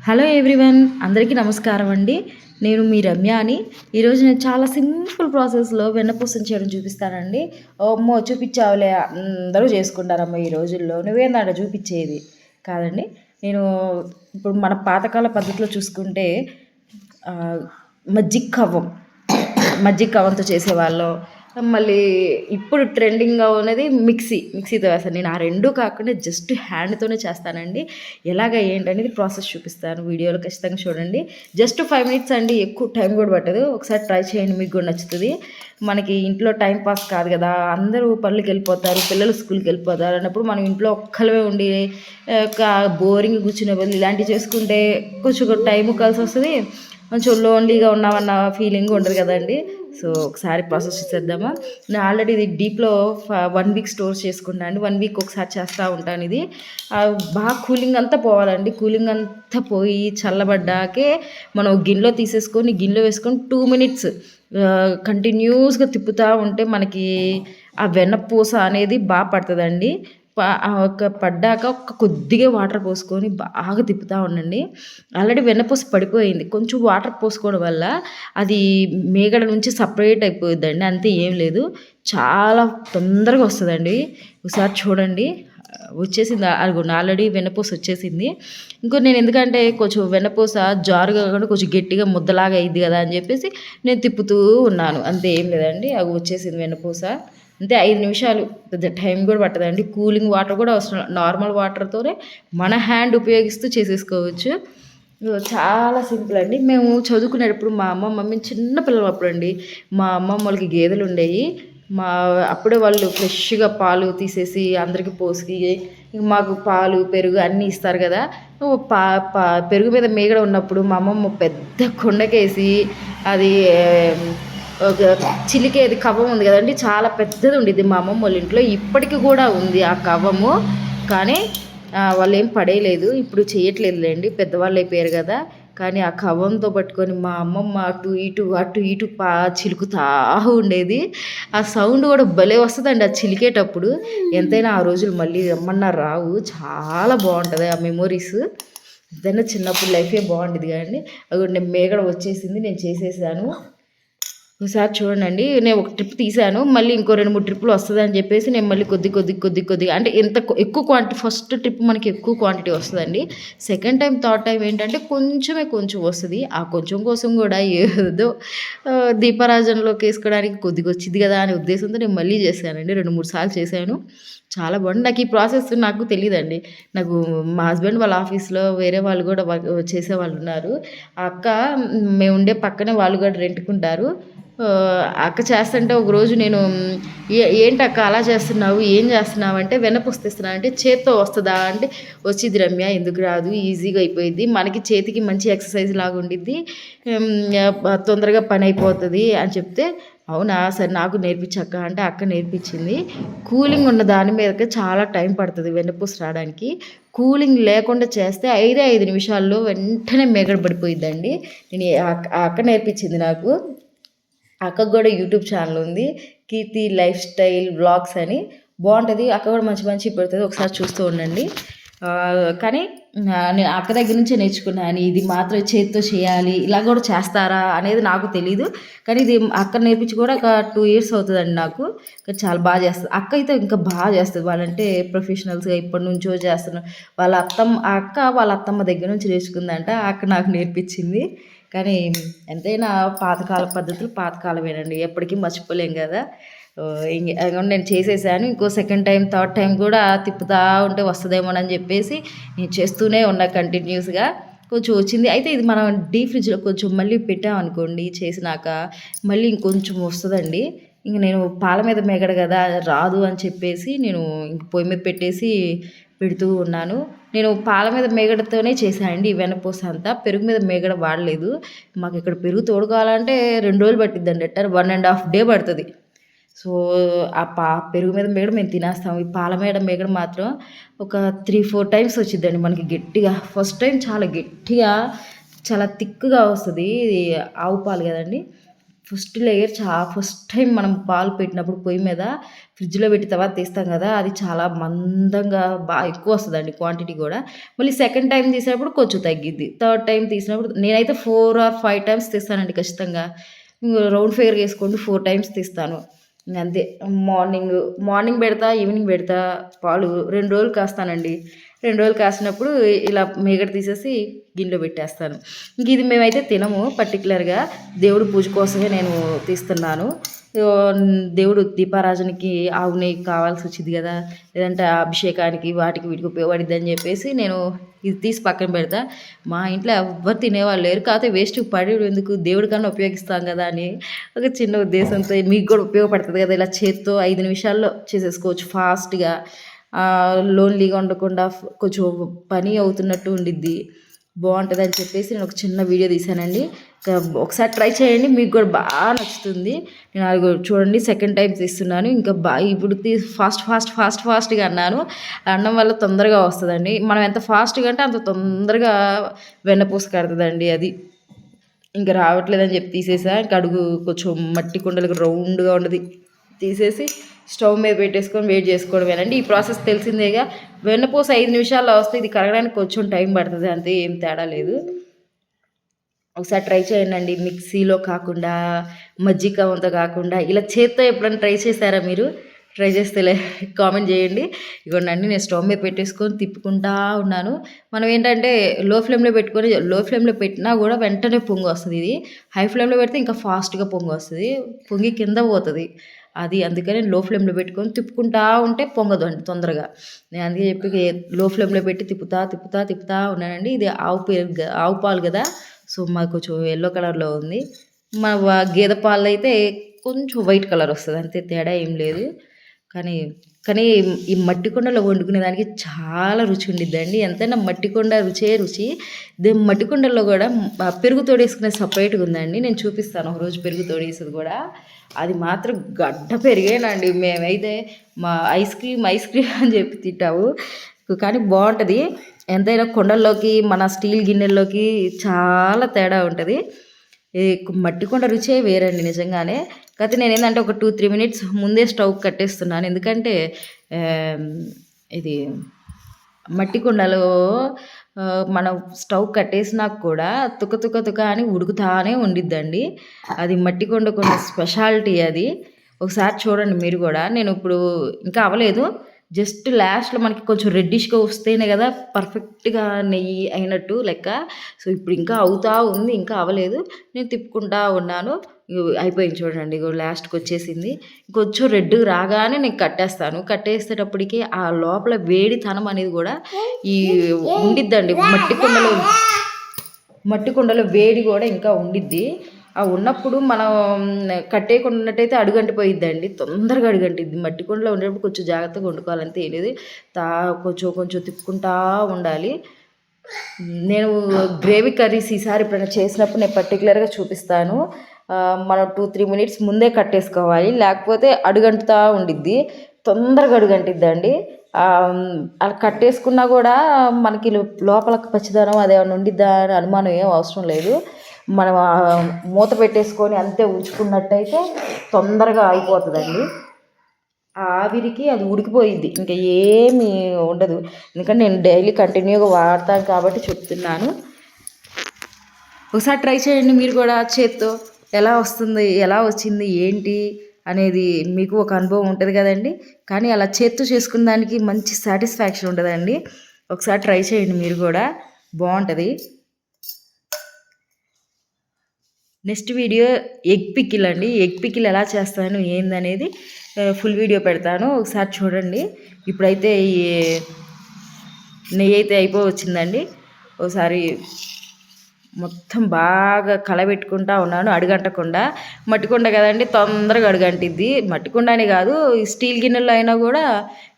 Hello everyone, అందరికీ నమస్కారం అండి. నేను మీ రమ్య అని. ఈరోజు నేను చాలా సింపుల్ ప్రాసెస్లో వెన్నపూసను చేయడం చూపిస్తానండి. అమ్మో చూపించావులే, అందరూ చేసుకుంటారమ్మా ఈ రోజుల్లో, నువ్వేందాడ చూపించేది కాదండి. నేను ఇప్పుడు మన పాతకాల పద్ధతిలో చూసుకుంటే ఆ, మజ్జిగ కవ్వం మజ్జిగ కవ్వంతో చేసేవాళ్ళం. మళ్ళీ ఇప్పుడు ట్రెండింగ్గా ఉన్నది మిక్సీతో వేస్తాను. నేను ఆ రెండు కాకుండా జస్ట్ హ్యాండ్తోనే చేస్తానండి. ఎలాగ ఏంటనేది ప్రాసెస్ చూపిస్తాను, వీడియోలో ఖచ్చితంగా చూడండి. జస్ట్ 5 మినిట్స్ అండి, ఎక్కువ టైం కూడా పట్టదు. ఒకసారి ట్రై చేయండి, మీకు కూడా నచ్చుతుంది. మనకి ఇంట్లో టైం పాస్ కాదు కదా, అందరూ పనులకి వెళ్ళిపోతారు, పిల్లలు స్కూల్కి వెళ్ళిపోతారు అన్నప్పుడు మనం ఇంట్లో ఒక్కలమే ఉండి బోరింగ్ కూర్చునే బదులు ఇలాంటివి చేసుకుంటే కొంచెం టైము కలిసి వస్తుంది, కొంచెం లోన్లీగా ఉన్నామన్న ఫీలింగ్ ఉండదు కదండి. సో ఒకసారి ప్రాసెస్ చేద్దామా. నేను ఆల్రెడీ ఇది డీప్లో 1 వీక్ స్టోర్ చేసుకుంటాను అండి. 1 వీక్ ఒకసారి చేస్తూ ఉంటాను. ఇది బాగా కూలింగ్ అంతా పోవాలండి. కూలింగ్ అంతా పోయి చల్లబడ్డాకే మనం గిన్నెలో తీసేసుకొని గిన్నెలో వేసుకొని 2 మినిట్స్ కంటిన్యూస్గా తిప్పుతూ ఉంటే మనకి ఆ వెన్నపూస అనేది బాగా పడుతుందండి. పడ్డాక కొద్దిగా వాటర్ పోసుకొని బాగా తిప్పుతూ ఉండండి. ఆల్రెడీ వెన్నపూస పడిపోయింది, కొంచెం వాటర్ పోసుకోవడం వల్ల అది మేగడ నుంచి సపరేట్ అయిపోయిందండి. అంతే, ఏం లేదు, చాలా తొందరగా వస్తుందండి. ఒకసారి చూడండి, వచ్చేసింది. అనుకోండి ఆల్రెడీ వెన్నపూస వచ్చేసింది. ఇంకో నేను ఎందుకంటే కొంచెం వెన్నపూస జారుగా కాకుండా కొంచెం గట్టిగా ముద్దలాగా అయింది కదా అని చెప్పేసి నేను తిప్పుతూ ఉన్నాను. అంతే, ఏం లేదండి. అవి వచ్చేసింది వెన్నపూస. అంతే, 5 నిమిషాలు, పెద్ద టైం కూడా పట్టదండి. కూలింగ్ వాటర్ కూడా అవసరం, నార్మల్ వాటర్తోనే మన హ్యాండ్ ఉపయోగిస్తూ చేసేసుకోవచ్చు. చాలా సింపుల్ అండి. మేము చదువుకునేటప్పుడు మా మమ్మీ చిన్న పిల్లలు అప్పుడు అండి, మా అమ్మమ్మ వాళ్ళకి గేదెలు ఉండేవి. అప్పుడే వాళ్ళు ఫ్రెష్గా పాలు తీసేసి అందరికి పోసి మాకు పాలు పెరుగు అన్నీ ఇస్తారు కదా. పా పా పెరుగు మీద మేగడ ఉన్నప్పుడు మా అమ్మమ్మ పెద్ద కొండకేసి అది ఒక చిలికేది కవ్వం ఉంది కదండి, చాలా పెద్దది ఉండేది మా అమ్మమ్మ వాళ్ళ ఇంట్లో. ఇప్పటికి కూడా ఉంది ఆ కవ్వము, కానీ వాళ్ళు ఏం పడేయలేదు, ఇప్పుడు చేయట్లేదులేండి, పెద్దవాళ్ళు అయిపోయారు కదా. కానీ ఆ కవ్వంతో పట్టుకొని మా అమ్మమ్మ అటు ఇటు చిలుకుతా ఉండేది. ఆ సౌండ్ కూడా భలే వస్తుందండి ఆ చిలికేటప్పుడు. ఎంతైనా ఆ రోజులు మళ్ళీ రమ్మన్నా రావు, చాలా బాగుంటుంది ఆ మెమొరీస్. ఏదైనా చిన్నప్పుడు లైఫే బాగుండేది కానీ. అది నేను మేగడ వచ్చేసింది, నేను చేసేసాను. ఒకసారి చూడండి, నేను ఒక ట్రిప్ తీసాను, మళ్ళీ ఇంకో 2-3 ట్రిప్పులు వస్తుందని చెప్పేసి నేను మళ్ళీ కొద్దిగా అంటే ఎంత ఎక్కువ క్వాంటిటీ, ఫస్ట్ ట్రిప్ మనకి ఎక్కువ క్వాంటిటీ వస్తుందండి. సెకండ్ టైం థర్డ్ టైం ఏంటంటే కొంచెం వస్తుంది. ఆ కొంచెం కోసం కూడా ఏదో దీపారాజనలోకి వేసుకోవడానికి కొద్దిగా వచ్చింది కదా అనే ఉద్దేశంతో నేను మళ్ళీ చేశానండి. 2-3 సార్లు చేశాను, చాలా బాగుంది. నాకు ఈ ప్రాసెస్ నాకు తెలియదండి. నాకు మా హస్బెండ్ వాళ్ళ ఆఫీస్లో వేరే వాళ్ళు కూడా చేసేవాళ్ళు ఉన్నారు. ఆ అక్క, మేము ఉండే పక్కనే వాళ్ళు కూడా రెంట్కుంటారు. అక్క చేస్తుంటే ఒకరోజు నేను ఏంటక్క అలా చేస్తున్నావు, ఏం చేస్తున్నావు అంటే, వెన్నపూస అంటే చేత్తో వస్తుందా అంటే, వచ్చింది రమ్య, ఎందుకు రాదు, ఈజీగా అయిపోయింది, మనకి చేతికి మంచి ఎక్సర్సైజ్ లాగా ఉండిద్ది, తొందరగా పని అయిపోతుంది అని చెప్తే, అవునా సరే నాకు నేర్పించక్క అంటే అక్క నేర్పించింది. కూలింగ్ ఉన్న దాని మీదకి చాలా టైం పడుతుంది వెన్నపూస రావడానికి. కూలింగ్ లేకుండా చేస్తే 5 నిమిషాల్లో వెంటనే మేగడ పడిపోయిద్దండి. నేను ఆ అక్క నేర్పించింది నాకు. అక్కకు కూడా యూట్యూబ్ ఛానల్ ఉంది, కీర్తి లైఫ్ స్టైల్ వ్లాగ్స్ అని, బాగుంటుంది. అక్క కూడా మంచి పెడుతుంది, ఒకసారి చూస్తూ ఉండండి. కానీ నేను అక్క దగ్గర నుంచే నేర్చుకున్నాను, ఇది మాత్రం చేతితో చేయాలి, ఇలా కూడా చేస్తారా అనేది నాకు తెలీదు. కానీ ఇది అక్క నేర్పించి కూడా ఒక 2 ఇయర్స్ అవుతుందండి నాకు. కానీ చాలా బాగా చేస్తుంది అక్క, అయితే ఇంకా బాగా చేస్తుంది. వాళ్ళంటే ప్రొఫెషనల్స్గా ఇప్పటి నుంచో చేస్తున్నారు. ఆ అక్క వాళ్ళ అత్తమ్మ దగ్గర నుంచి నేర్చుకుందంట, ఆ అక్క నాకు నేర్పించింది. కానీ ఎంతైనా పాతకాల పద్ధతులు పాతకాలమేనండి, ఎప్పటికీ మర్చిపోలేం కదా. నేను చేసేసాను. ఇంకో సెకండ్ టైం థర్డ్ టైం కూడా తిప్పుతూ ఉంటే వస్తుందేమోనని చెప్పేసి నేను చేస్తూనే ఉన్నా కంటిన్యూస్గా. కొంచెం వచ్చింది. అయితే ఇది మనం డీప్ ఫ్రిడ్జ్లో కొంచెం మళ్ళీ పెట్టామనుకోండి చేసినాక, మళ్ళీ ఇంకొంచెం వస్తుందండి. ఇంక నేను పాల మీద మేగడ కదా రాదు అని చెప్పేసి నేను ఇంక పొయ్యి మీద పెట్టేసి పెడుతూ ఉన్నాను. నేను పాల మీద మేగడతోనే చేశానండి ఈ వెన్నపూస అంతా, పెరుగు మీద మేగడ వాడలేదు. మాకు ఇక్కడ పెరుగు తోడుకోవాలంటే 2 రోజులు పట్టిద్దండి, 1.5 డే పడుతుంది. సో ఆ పెరుగు మీద మేగడ మేము తినేస్తాము. ఈ పాల మీద మేగడ మాత్రం ఒక 3-4 టైమ్స్ వచ్చిద్దండి మనకి గట్టిగా. ఫస్ట్ టైం చాలా గట్టిగా, చాలా థిక్గా వస్తుంది, ఇది ఆవు పాలు కదండి. ఫస్ట్ లేయర్ ఫస్ట్ టైం మనం పాలు పెట్టినప్పుడు పొయ్యి మీద ఫ్రిడ్జ్లో పెట్టి తర్వాత తీస్తాం కదా, అది చాలా మందంగా బాగా ఎక్కువ వస్తుందండి క్వాంటిటీ కూడా. మళ్ళీ సెకండ్ టైం తీసినప్పుడు కొంచెం తగ్గిద్ది. థర్డ్ టైం తీసినప్పుడు నేనైతే 4 ఆర్ 5 టైమ్స్ తీస్తానండి ఖచ్చితంగా. రౌండ్ ఫిగర్ వేసుకోండి, 4 టైమ్స్ తీస్తాను. అంతే. మార్నింగ్ పెడతా, ఈవినింగ్ పెడతా పాలు. 2 రోజులు కాస్తానండి. 2 రోజులు కాసినప్పుడు ఇలా మీగడ తీసేసి గిన్నెలో పెట్టేస్తాను. ఇంక ఇది మేమైతే తినము పర్టికులర్గా. దేవుడి పూజ కోసమే నేను తీస్తున్నాను. దేవుడు దీపారాజనకి ఆవు నెయ్యి కావాల్సి వచ్చింది కదా, లేదంటే అభిషేకానికి వాటికి వీటికి ఉపయోగపడిద్దని చెప్పేసి నేను ఇది తీసి పక్కన పెడతా. మా ఇంట్లో ఎవ్వరు తినేవాళ్ళు లేరు. కాకపోతే వేస్ట్ పడి ఎందుకు, దేవుడి కన్నా ఉపయోగిస్తాం కదా అని ఒక చిన్న ఉద్దేశంతో, మీకు కూడా ఉపయోగపడుతుంది కదా, ఇలా చేత్తో 5 నిమిషాల్లో చేసేసుకోవచ్చు ఫాస్ట్గా. లోన్లీగా ఉండకుండా కొంచెం పని అవుతున్నట్టు ఉండిద్ది, బాగుంటుందని చెప్పేసి నేను ఒక చిన్న వీడియో తీశానండి. ఒకసారి ట్రై చేయండి, మీకు కూడా బాగా నచ్చుతుంది. నేను అది చూడండి సెకండ్ టైం తీస్తున్నాను. ఇంకా ఇప్పుడు ఫాస్ట్గా అన్నాను. అన్నం వల్ల తొందరగా వస్తుందండి. మనం ఎంత ఫాస్ట్గా అంటే అంత తొందరగా వెన్నపూస కడుతుందండి. అది ఇంకా రావట్లేదని చెప్పి తీసేసా. ఇంకా అడుగు కొంచెం మట్టి కుండలకు రౌండ్గా ఉన్నది తీసేసి స్టవ్ మీద పెట్టేసుకొని వెయిట్ చేసుకోవడమేనండి. ఈ ప్రాసెస్ తెలిసిందేగా. వెన్నపూస 5 నిమిషాల్లో వస్తే, ఇది కరగడానికి కొంచెం టైం పడుతుంది అంతే, ఏం తేడా లేదు. ఒకసారి ట్రై చేయండి. మిక్సీలో కాకుండా, మజ్జిగతో కాకుండా ఇలా చేత్తో ఎప్పుడైనా ట్రై చేశారా మీరు? ట్రై చేస్తే కామెంట్ చేయండి. ఇగోండి నేను స్టవ్ మీద పెట్టేసుకొని తిప్పుకుంటా ఉన్నాను. మనం ఏంటంటే లో ఫ్లేమ్లో పెట్టినా కూడా వెంటనే పొంగు వస్తుంది. ఇది హై ఫ్లేమ్లో పెడితే ఇంకా ఫాస్ట్గా పొంగు వస్తుంది, పొంగి కింద పోతుంది. అది అందుకని లో ఫ్లేమ్లో పెట్టుకొని తిప్పుకుంటా ఉంటే పొంగదు అండి తొందరగా. నేను అందుకే చెప్పి లో ఫ్లేమ్లో పెట్టి తిప్పుతా ఉన్నానండి. ఇది ఆవు పాలు కదా, సో మాకు కొంచెం ఎల్లో కలర్లో ఉంది. మా గేదె పాలు అయితే కొంచెం వైట్ కలర్ వస్తుంది, అంతే, తేడా ఏం లేదు. కానీ ఈ మట్టి కుండలో వండుకునే దానికి చాలా రుచి ఉండిద్దండి. ఎంతైనా మట్టి కుండ రుచే రుచి. మట్టి కుండల్లో కూడా పెరుగు తోడేసుకునే సపరేట్గా ఉందండి. నేను చూపిస్తాను ఒకరోజు పెరుగు తోడేసేది కూడా. అది మాత్రం గడ్డ పెరిగేనండి. మేమైతే మా ఐస్ క్రీమ్ అని చెప్పి తింటాము, కానీ బాగుంటుంది. ఎంతైనా కుండల్లోకి మన స్టీల్ గిన్నెల్లోకి చాలా తేడా ఉంటుంది. ఈ మట్టి కుండ రుచే వేరండి నిజంగానే. కాకపోతే నేను ఏంటంటే ఒక 2-3 మినిట్స్ ముందే స్టవ్ కట్టేస్తున్నాను. ఎందుకంటే ఇది మట్టి కుండలో మనం స్టవ్ కట్టేసినా కూడా తుక అని ఉడుకుతానే ఉండిద్దండి. అది మట్టి కుండకున్న స్పెషాలిటీ అది. ఒకసారి చూడండి మీరు కూడా. నేను ఇప్పుడు ఇంకా అవ్వలేదు, జస్ట్ లాస్ట్లో మనకి కొంచెం రెడ్డిష్గా వస్తేనే కదా పర్ఫెక్ట్గా నెయ్యి అయినట్టు లెక్క. సో ఇప్పుడు ఇంకా అవుతా ఉంది, ఇంకా అవ్వలేదు. నేను తిప్పుకుంటా ఉన్నాను. అయిపోయింది చూడండి, లాస్ట్కి వచ్చేసింది. కొంచెం రెడ్ రాగానే నేను కట్టేస్తాను. కట్టేసేటప్పటికి ఆ లోపల వేడితనం అనేది కూడా ఈ ఉండిద్దండి. మట్టి కుండలో వేడి కూడా ఇంకా ఉండిద్ది. ఆ ఉన్నప్పుడు మనం కట్టేయకుండా ఉన్నట్టయితే అడుగంటిపోయిద్దండి, తొందరగా అడుగంటిద్ది. మట్టి కుండలో ఉండేటప్పుడు కొంచెం జాగ్రత్తగా వండుకోవాలంతే, తెలియదు. కొంచెం తిప్పుకుంటా ఉండాలి. నేను గ్రేవీ కర్రీస్ ఈసారి ఎప్పుడైనా చేసినప్పుడు నేను పర్టికులర్గా చూపిస్తాను. మనం 2-3 మినిట్స్ ముందే కట్టేసుకోవాలి, లేకపోతే అడుగంటుతా ఉండిద్ది, తొందరగా అడుగంటిద్దండి. అలా కట్టేసుకున్నా కూడా మనకి లోపల పచ్చిదనం అదేమన్నా ఉండిద్దా అని అనుమానం ఏం అవసరం లేదు. మనం మూత పెట్టేసుకొని అంతే ఉంచుకున్నట్టయితే తొందరగా అయిపోతుందండి. ఆవిరికి అది ఉడికిపోయిద్ది, ఇంకా ఏమీ ఉండదు. ఎందుకంటే నేను డైలీ కంటిన్యూగా వాడతాను కాబట్టి చెప్తున్నాను. ఒకసారి ట్రై చేయండి మీరు కూడా చేత్తో. ఎలా వచ్చింది ఏంటి అనేది మీకు ఒక అనుభవం ఉంటుంది కదండి. కానీ అలా చేత్తో చేసుకున్న దానికి మంచి సాటిస్ఫాక్షన్ ఉంటుందండి. ఒకసారి ట్రై చేయండి మీరు కూడా, బాగుంటుంది. నెక్స్ట్ వీడియో ఎగ్ పికిల్ అండి. ఎగ్ పికిల్ ఎలా చేస్తాను ఏందనేది ఫుల్ వీడియో పెడతాను, ఒకసారి చూడండి. ఇప్పుడైతే ఈ నెయ్యి అయితే అయిపోవచ్చిందండి. ఒకసారి మొత్తం బాగా కలబెట్టుకుంటా ఉన్నాను, అడుగంటకుండా. మట్టికుండ కదండి, తొందరగా అడుగంటిద్ది. మట్టికుండ అని కాదు, ఈ స్టీల్ గిన్నెల్లో అయినా కూడా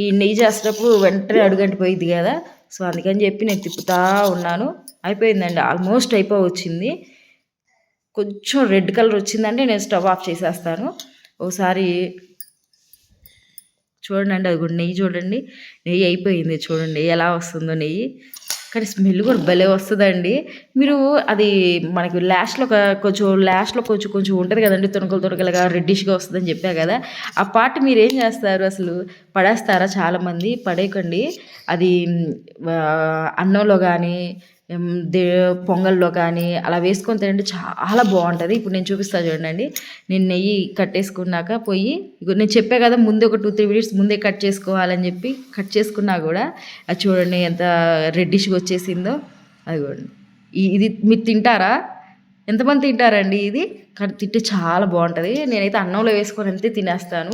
ఈ నెయ్యి చేసేటప్పుడు వెంటనే అడుగంటిపోయిద్ది కదా. సో అందుకని చెప్పి నేను తిప్పుతా ఉన్నాను. అయిపోయిందండి, ఆల్మోస్ట్ అయిపోవచ్చింది. కొంచెం రెడ్ కలర్ వచ్చిందంటే నేను స్టవ్ ఆఫ్ చేసేస్తాను. ఒకసారి చూడండి, అది కూడా నెయ్యి చూడండి, నెయ్యి అయిపోయింది చూడండి ఎలా వస్తుందో నెయ్యి. కానీ స్మెల్ కూడా భలే వస్తదండి. మీరు అది మనకి కొంచెం కొంచెం ఉంటది కదండీ! తునకలు తునకలుగా రెడ్డిష్‌గా వస్తదని చెప్పా గదా! ఆ పార్ట్ మీరేం జేస్తారు అసలు? పడేస్తారా చాలామంది? పడేయకండి. అది అన్నంలో గానీ, హ్మ్, దే పొంగల్‌లో కానీ అలా వేసుకొని తినండి చాలా బావుంటది. ఇప్పుడు నేను చూపిస్తా చూడండి. నేను నెయ్యి కట్టేసుకున్నాక ఇగో నేను చెప్పా గదా! ముందే ఒక 2, 3 మినిట్స్ ముందే కట్ చేసుకోవాలని జెప్పి, కట్ చేసుకున్నా గూడా అది చూడండి ఎంత రెడ్డిష్‌గా వచ్చేసిందో. అదిగోండి. ఇది మీరు తింటారా? ఎంతమంది తింటారండి ఇది? కానీ తింటే చాలా బావుంటది. నేనైతే అన్నంలో వేసుకొని అంతే తినేస్తాను.